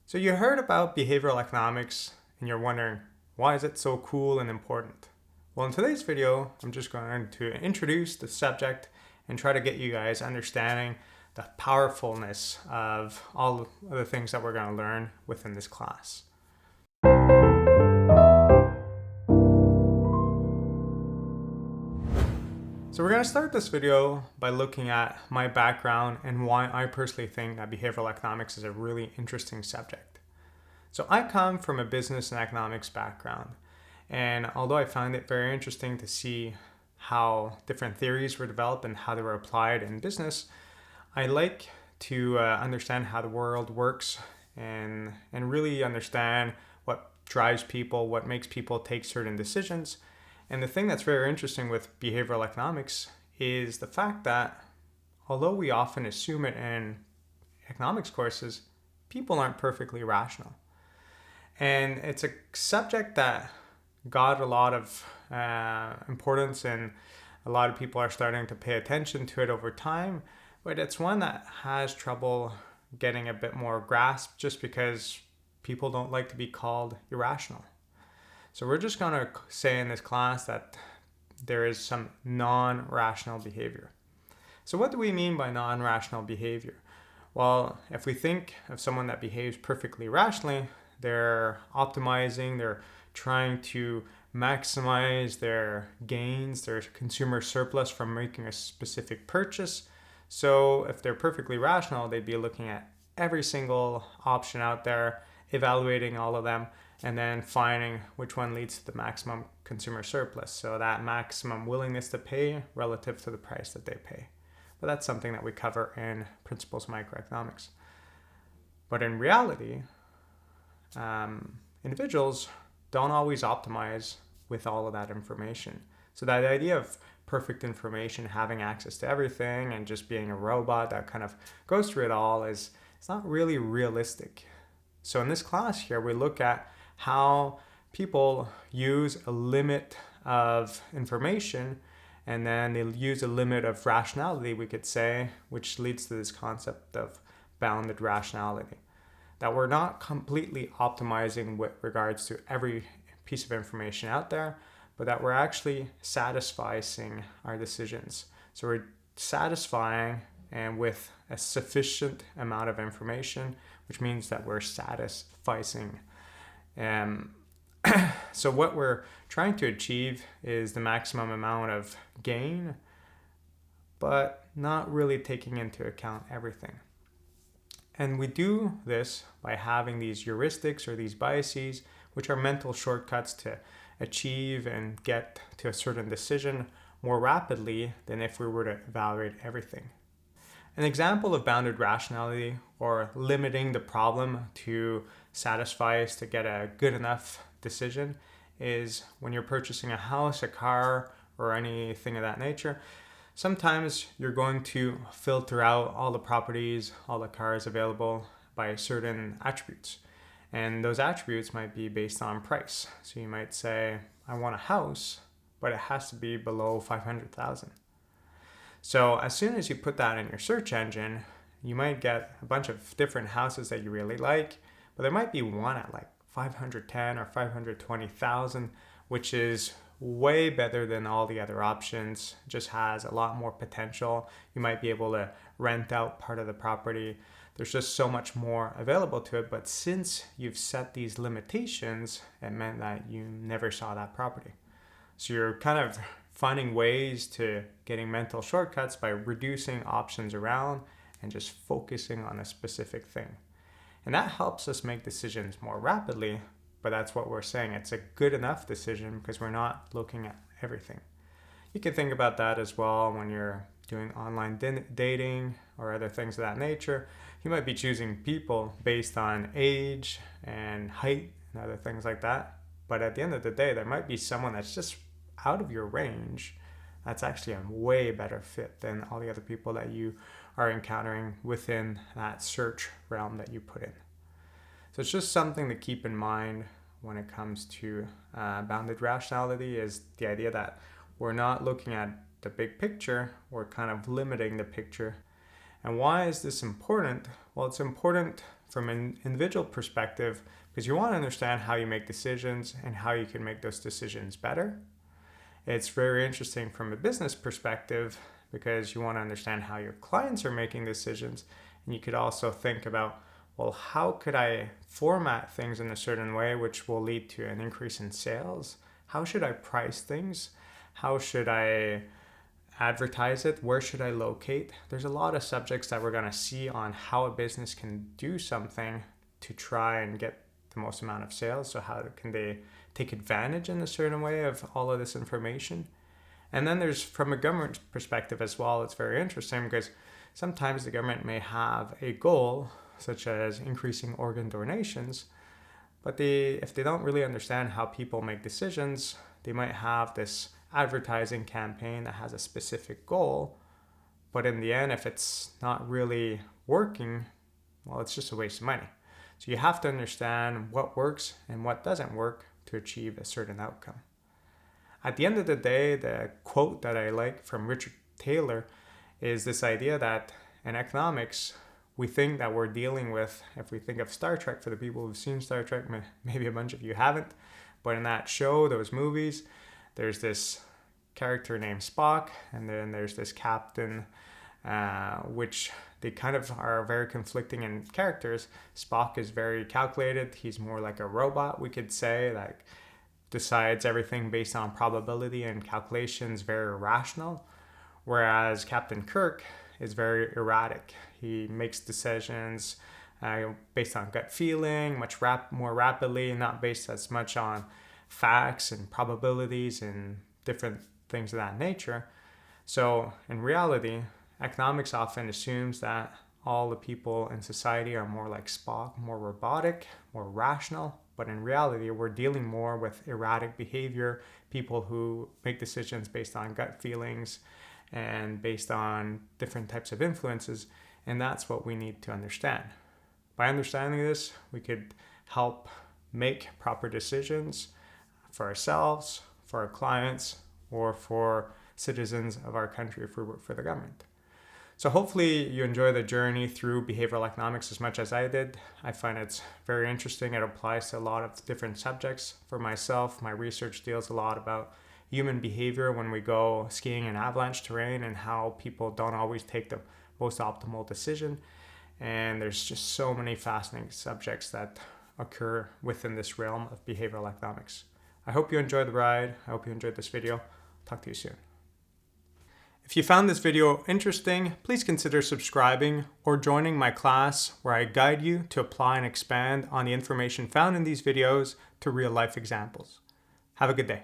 So you heard about behavioral economics and you're wondering, why is it so cool and important? Well, in today's video, I'm just going to introduce the subject and try to get you guys understanding the powerfulness of all of the things that we're going to learn within this class. So we're going to start this video by looking at my background and why I personally think that behavioral economics is a really interesting subject. So I come from a business and economics background, and although I find it very interesting to see how different theories were developed and how they were applied in business, I like to understand how the world works and really understand what drives people, what makes people take certain decisions. And the thing that's very interesting with behavioral economics is the fact that although we often assume it in economics courses, people aren't perfectly rational. And it's a subject that got a lot of importance, and a lot of people are starting to pay attention to it over time, but it's one that has trouble getting a bit more grasp just because people don't like to be called irrational. So we're just going to say in this class that there is some non-rational behavior. So what do we mean by non-rational behavior? Well, if we think of someone that behaves perfectly rationally, they're optimizing, they're trying to maximize their gains, their consumer surplus from making a specific purchase. So if they're perfectly rational, they'd be looking at every single option out there, evaluating all of them, and then finding which one leads to the maximum consumer surplus. So that maximum willingness to pay relative to the price that they pay. But that's something that we cover in Principles of Microeconomics. But in reality, individuals don't always optimize with all of that information. So that idea of perfect information, having access to everything, and just being a robot that kind of goes through it all it's not really realistic. So in this class here, we look at how people use a limit of information, and then they'll use a limit of rationality, we could say, which leads to this concept of bounded rationality. That we're not completely optimizing with regards to every piece of information out there, but that we're actually satisficing our decisions. So we're satisfying and with a sufficient amount of information, which means that we're satisficing. So what we're trying to achieve is the maximum amount of gain, but not really taking into account everything. And we do this by having these heuristics or these biases, which are mental shortcuts to achieve and get to a certain decision more rapidly than if we were to evaluate everything. An example of bounded rationality, or limiting the problem to satisfy us to get a good enough decision, is when you're purchasing a house, a car, or anything of that nature. Sometimes you're going to filter out all the properties, all the cars available by certain attributes. And those attributes might be based on price. So you might say, I want a house, but it has to be below $500,000. So as soon as you put that in your search engine, you might get a bunch of different houses that you really like, but there might be one at like 510 or 520,000, which is way better than all the other options, just has a lot more potential. You might be able to rent out part of the property. There's just so much more available to it, but since you've set these limitations, it meant that you never saw that property. So you're kind of finding ways to getting mental shortcuts by reducing options around and just focusing on a specific thing. And that helps us make decisions more rapidly, but that's what we're saying. It's a good enough decision because we're not looking at everything. You can think about that as well when you're doing online dating or other things of that nature. You might be choosing people based on age and height and other things like that. But at the end of the day, there might be someone that's just out of your range that's actually a way better fit than all the other people that you are encountering within that search realm that you put in. So it's just something to keep in mind when it comes to bounded rationality, is the idea that we're not looking at the big picture, we're kind of limiting the picture. And why is this important? Well, it's important from an individual perspective, because you want to understand how you make decisions and how you can make those decisions better. It's very interesting from a business perspective because you want to understand how your clients are making decisions. And you could also think about, well, how could I format things in a certain way which will lead to an increase in sales? How should I price things? How should I advertise it? Where should I locate? There's a lot of subjects that we're going to see on how a business can do something to try and get the most amount of sales. So how can they take advantage in a certain way of all of this information? And then there's, from a government perspective as well, it's very interesting because sometimes the government may have a goal such as increasing organ donations, but if they don't really understand how people make decisions, they might have this advertising campaign that has a specific goal, but in the end, if it's not really working, well, it's just a waste of money. So you have to understand what works and what doesn't work to achieve a certain outcome. At the end of the day, the quote that I like from Richard Taylor is this idea that in economics, we think that we're dealing with, if we think of Star Trek, for the people who've seen Star Trek, maybe a bunch of you haven't, but in that show, those movies, there's this character named Spock, and then there's this captain, which they kind of are very conflicting in characters. Spock is very calculated. He's more like a robot, we could say, like decides everything based on probability and calculations, very rational. Whereas Captain Kirk is very erratic. He makes decisions based on gut feeling, more rapidly, not based as much on facts and probabilities and different things of that nature. So in reality, economics often assumes that all the people in society are more like Spock, more robotic, more rational. But in reality, we're dealing more with erratic behavior, people who make decisions based on gut feelings and based on different types of influences. And that's what we need to understand. By understanding this, we could help make proper decisions for ourselves, for our clients, or for citizens of our country if we work for the government. So hopefully you enjoy the journey through behavioral economics as much as I did. I find it's very interesting. It applies to a lot of different subjects. For myself, my research deals a lot about human behavior when we go skiing in avalanche terrain and how people don't always take the most optimal decision. And there's just so many fascinating subjects that occur within this realm of behavioral economics. I hope you enjoyed the ride. I hope you enjoyed this video. Talk to you soon. If you found this video interesting, please consider subscribing or joining my class where I guide you to apply and expand on the information found in these videos to real life examples. Have a good day.